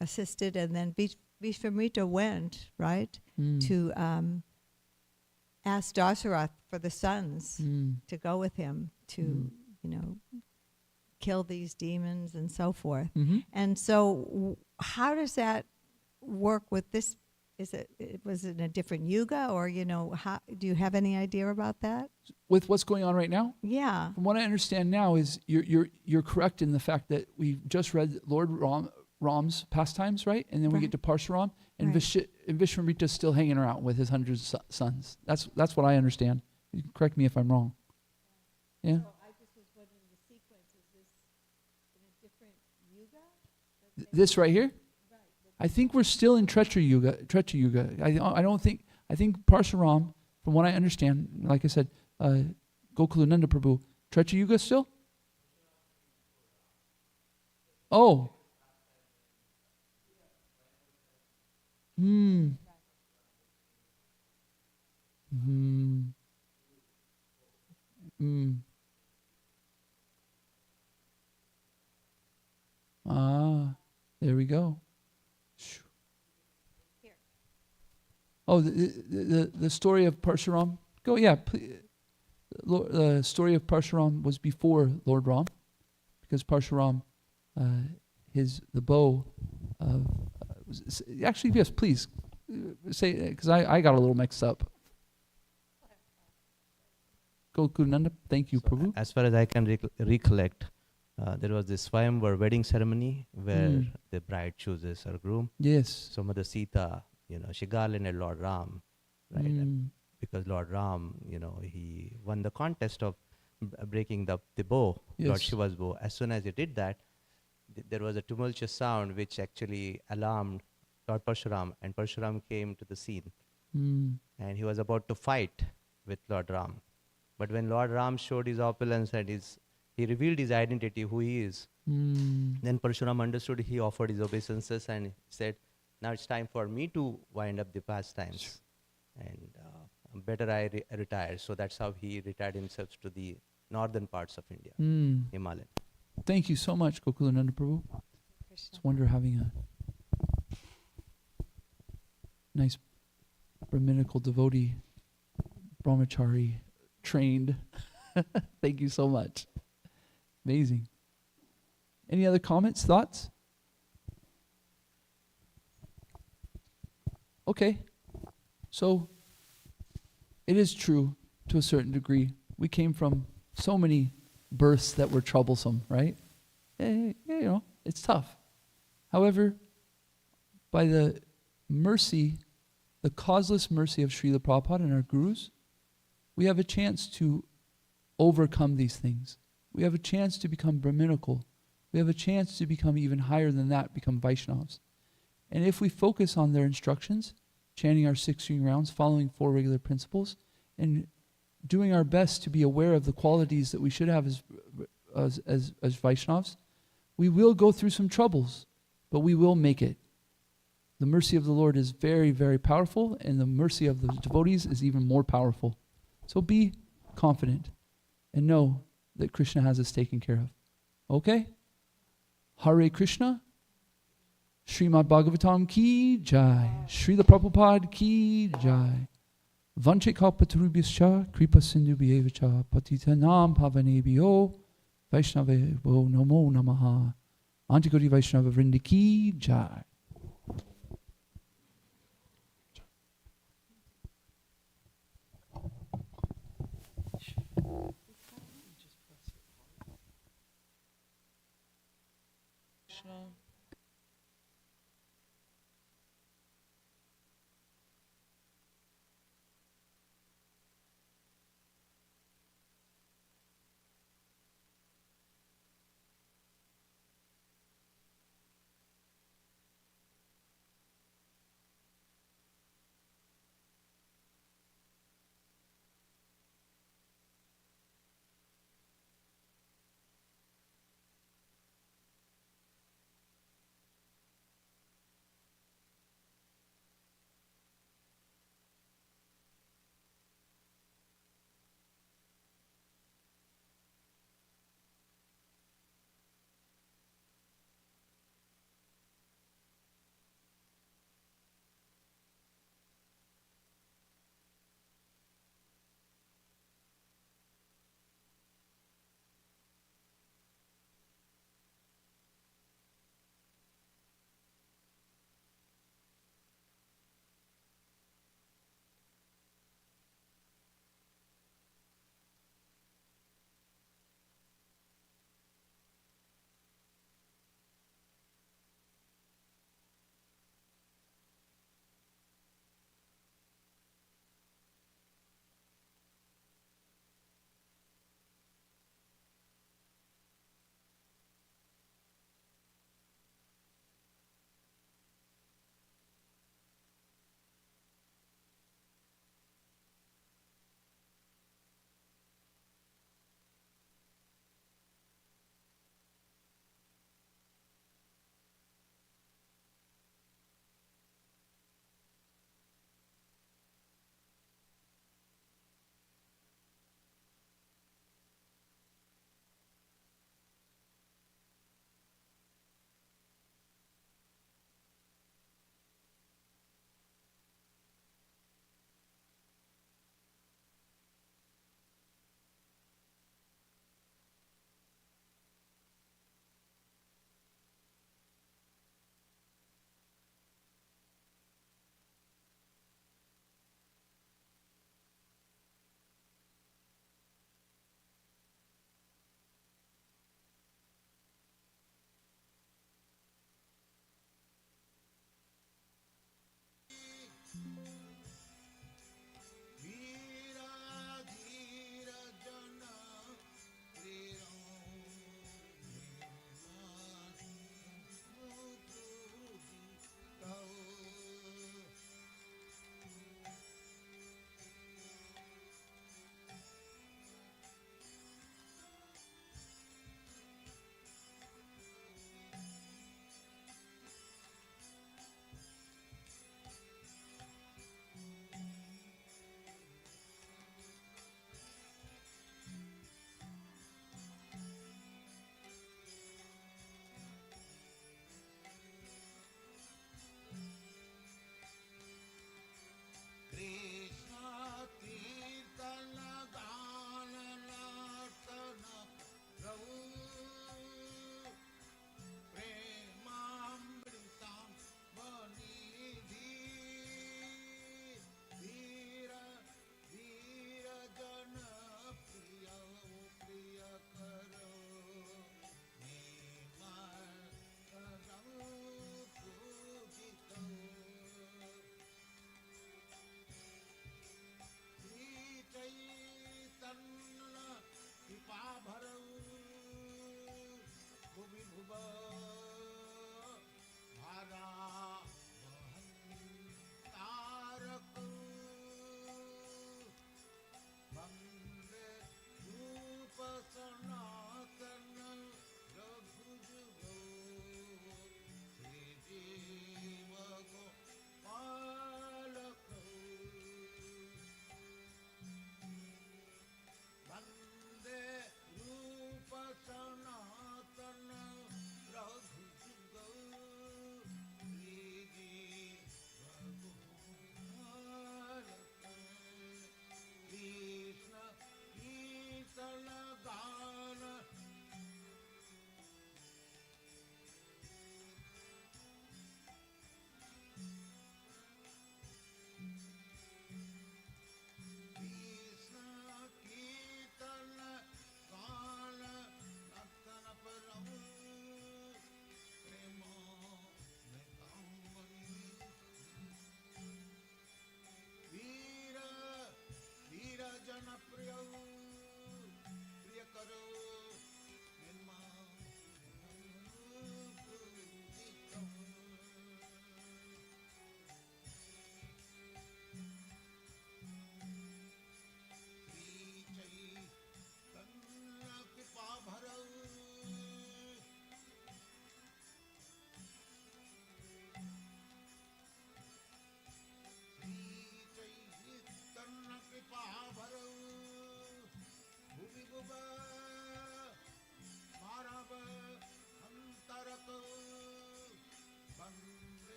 assisted, and then Vishwamitra went, right, to ask Dasarath for the sons to go with him to, kill these demons and so forth. Mm-hmm. And so how does that work with this? Was it a different yuga, or, how, do you have any idea about that? With what's going on right now? Yeah. From what I understand now is you're correct in the fact that we just read Lord Ram's pastimes, right? And then we Right. get to Parshuram, and, Right. and Vishwamita's still hanging around with his hundreds of sons. That's what I understand. You can correct me if I'm wrong. Yeah. This right here? I think we're still in Treacher Yuga. I think Parshuram, from what I understand, like I said, Gokulananda Prabhu, Treacher Yuga still? Oh. Hmm. Hmm. Hmm. Ah, there we go. Oh, the story of Parshuram. Go, yeah. The story of Parshuram was before Lord Ram, because Parshuram, the bow, actually yes, please say, because I got a little mixed up. Go Kunanda. Thank you, Prabhu. As far as I can recollect, there was this Swayamvar wedding ceremony where the bride chooses her groom. Yes. So Mother Sita, she garlanded Lord Ram, right? Because Lord Ram, he won the contest of breaking the bow, Yes. Lord Shiva's bow. As soon as he did that, there was a tumultuous sound which actually alarmed Lord Parshuram, and Parshuram came to the scene. And he was about to fight with Lord Ram. But when Lord Ram showed his opulence and he revealed his identity, who he is, then Parshuram understood, he offered his obeisances and said, now it's time for me to wind up the pastimes. And better I retire. So that's how he retired himself to the northern parts of India, Himalayan. Thank you so much, Gokulananda Prabhu. It's a wonder having a nice Brahminical devotee, brahmachari, trained. Thank you so much. Amazing. Any other comments, thoughts? Okay. So, it is true to a certain degree. We came from so many births that were troublesome, right? It's tough. However, by the mercy, the causeless mercy of Srila Prabhupada and our gurus, we have a chance to overcome these things. We have a chance to become Brahminical. We have a chance to become even higher than that, become Vaishnavas. And if we focus on their instructions, chanting our 16 rounds, following 4 regular principles, and doing our best to be aware of the qualities that we should have as Vaishnavas, we will go through some troubles, but we will make it. The mercy of the Lord is very, very powerful, and the mercy of the devotees is even more powerful. So be confident and know that Krishna has us taken care of. Okay? Hare Krishna. Srimad Bhagavatam ki jai. Srila Prabhupada ki jai. Vanchikalpatarubhyascha kripa sindhubhyevacha patitanam pavanebhyo Vaishnavevo namo namaha. Antigori Vaishnava Vrinda ki jai.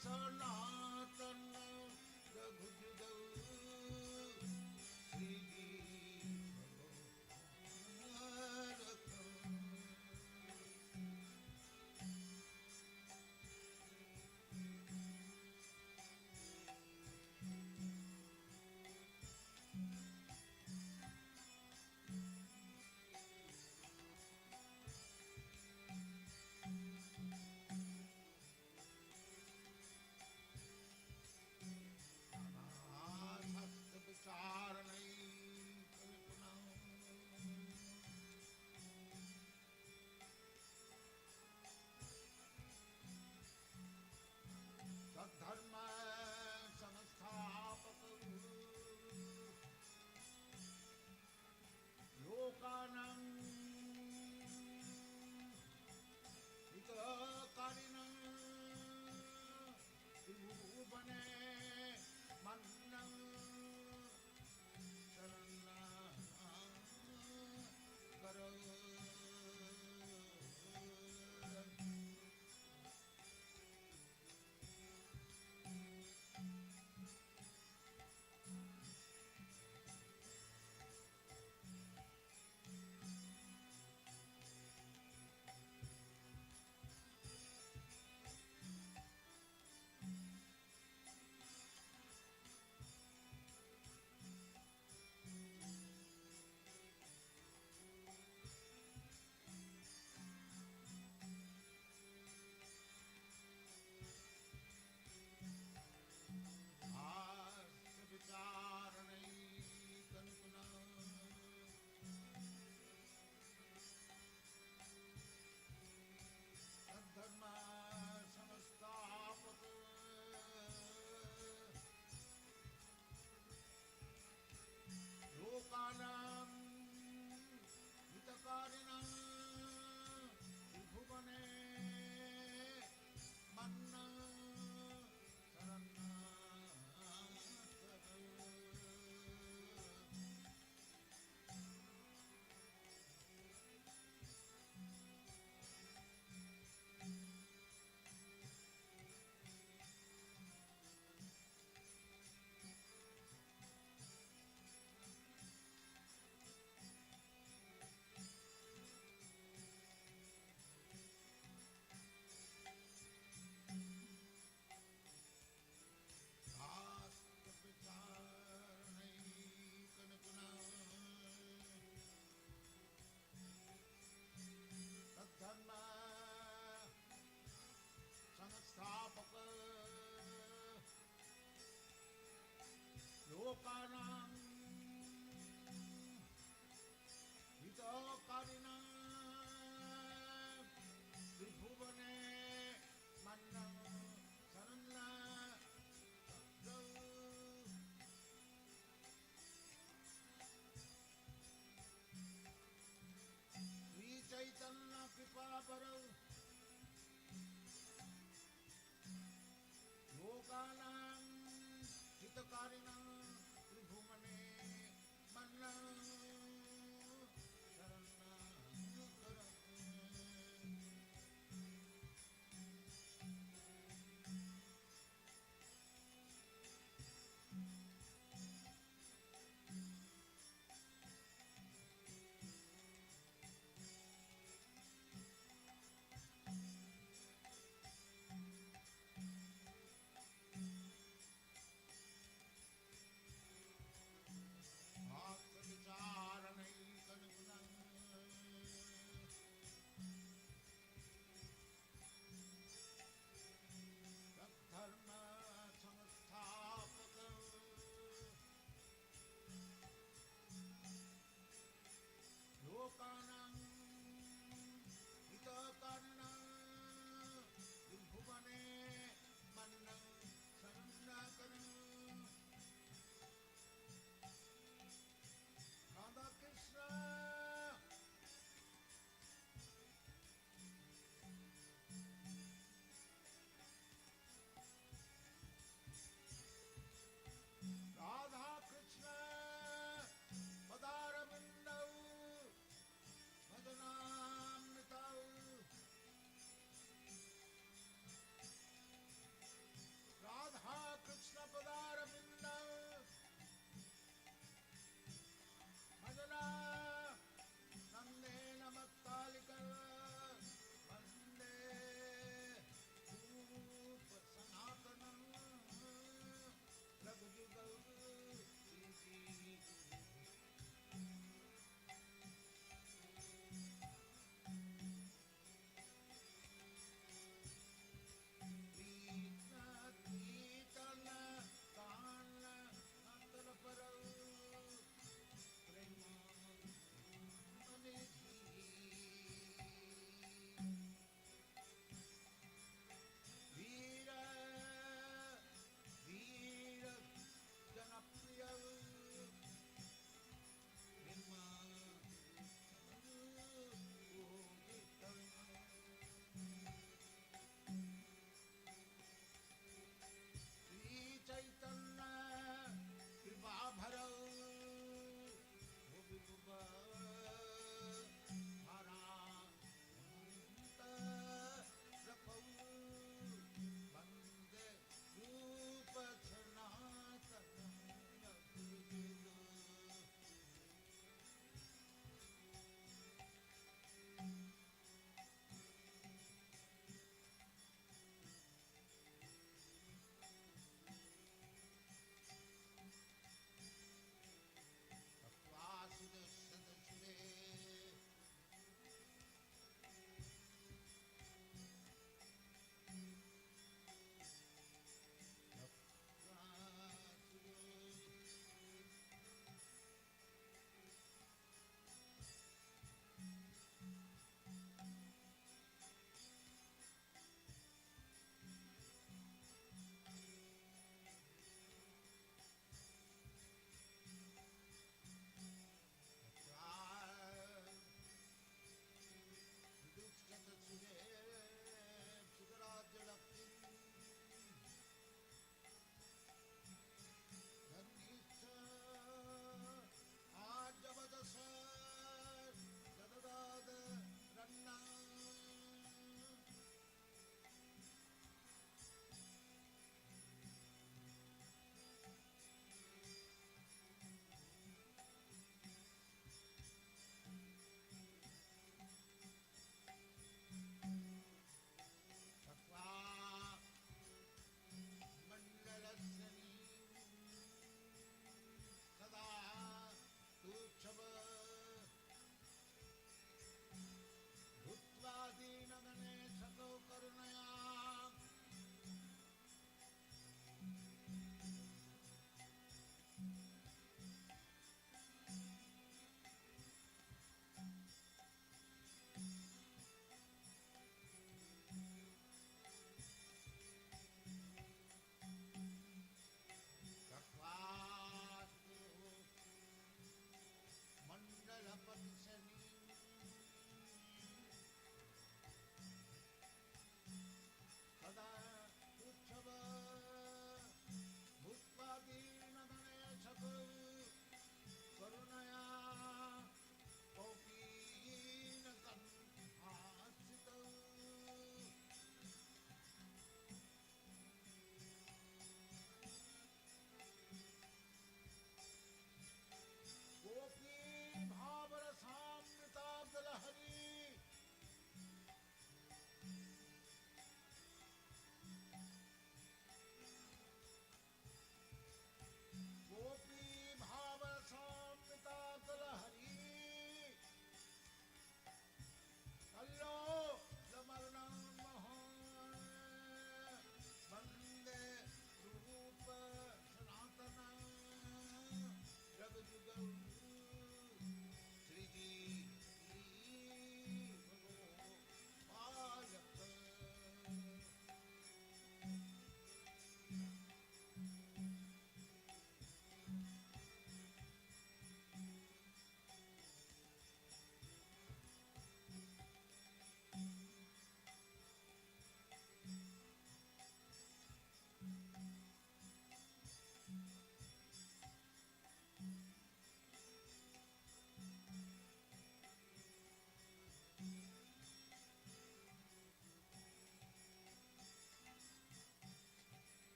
so long.